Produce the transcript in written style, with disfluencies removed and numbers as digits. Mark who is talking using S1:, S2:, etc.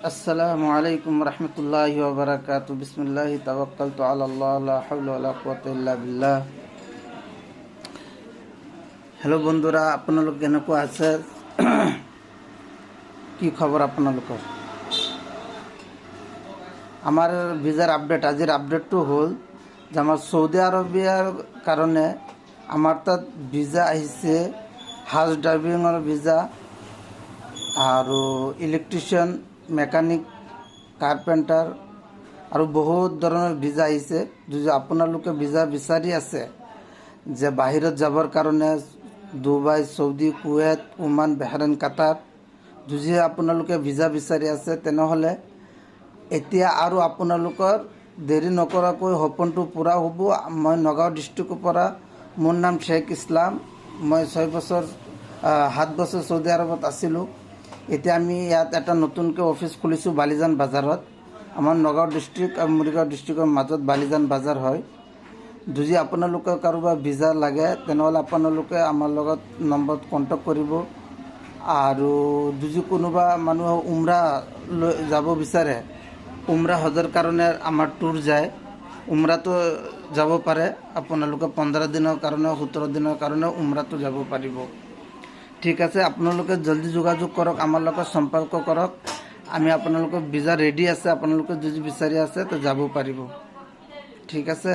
S1: আসসালামু আলাইকুম রহমতুল্লাহি ওয়া বারাকাতুহু বিসমিল্লাহি তাওয়াক্কালতু আলাল্লাহ লা হাওলা ওয়ালা কুওয়াতা ইল্লা বিল্লাহ। হেল্ল' বন্ধুরা, আপোনালোক কেনেকুৱা আছে? কি খবৰ আপোনালোকৰ? আমাৰ ভিজাৰ আপডেট, আজিৰ আপডেটটো হ'ল যে আমাৰ চৌদি আৰবিয়াৰ কাৰণে আমাৰ তাত ভিজা আহিছে, হাজ ড্ৰাইভিঙৰ ভিজা আৰু ইলেক্ট্ৰিচিয়ান, মেকানিক, কাৰ্পেণ্টাৰ আৰু বহুত ধৰণৰ ভিজা আহিছে। যদি আপোনালোকে ভিজা বিচাৰি আছে যে বাহিৰত যাবৰ কাৰণে ডুবাই, চৌদি, কুৱেত, ওমান, বাহৰেইন, কাটাৰ, যদি আপোনালোকে ভিজা বিচাৰি আছে তেনেহ'লে এতিয়া আৰু আপোনালোকৰ দেৰি নকৰাকৈ সপোনটো পূৰা হ'ব। মই নগাঁও ডিষ্ট্ৰিক্টৰ পৰা, মোৰ নাম শ্বেখ ইছলাম। মই 7 বছৰ চৌদি আৰবত আছিলোঁ। এতিয়া আমি ইয়াত এটা নতুনকৈ অফিচ খুলিছোঁ বালিজান বাজাৰত। আমাৰ নগাঁও ডিষ্ট্ৰিক্ট আৰু মৰিগাঁও ডিষ্ট্ৰিক্টৰ মাজত বালিজান বাজাৰ হয়। যদি আপোনালোকে কাৰোবাৰ ভিজা লাগে তেনেহ'লে আপোনালোকে আমাৰ লগত নম্বৰত কণ্টেক্ট কৰিব। আৰু যদি কোনোবা মানুহে উমৰা লৈ যাব বিচাৰে, উমৰা হজৰ কাৰণে আমাৰ টুৰ যায়, উমৰাটো যাব পাৰে। আপোনালোকে 15 দিনৰ কাৰণে, 17 দিনৰ কাৰণে উমৰাটো যাব পাৰিব। ঠিক আছে, আপোনালোকে জলদি যোগাযোগ কৰক, আমাৰ লগত সম্পৰ্ক কৰক। আমি আপোনালোকৰ ভিজা ৰেডি আছে, আপোনালোকে যদি বিচাৰি আছে তো যাব পাৰিব। ঠিক আছে।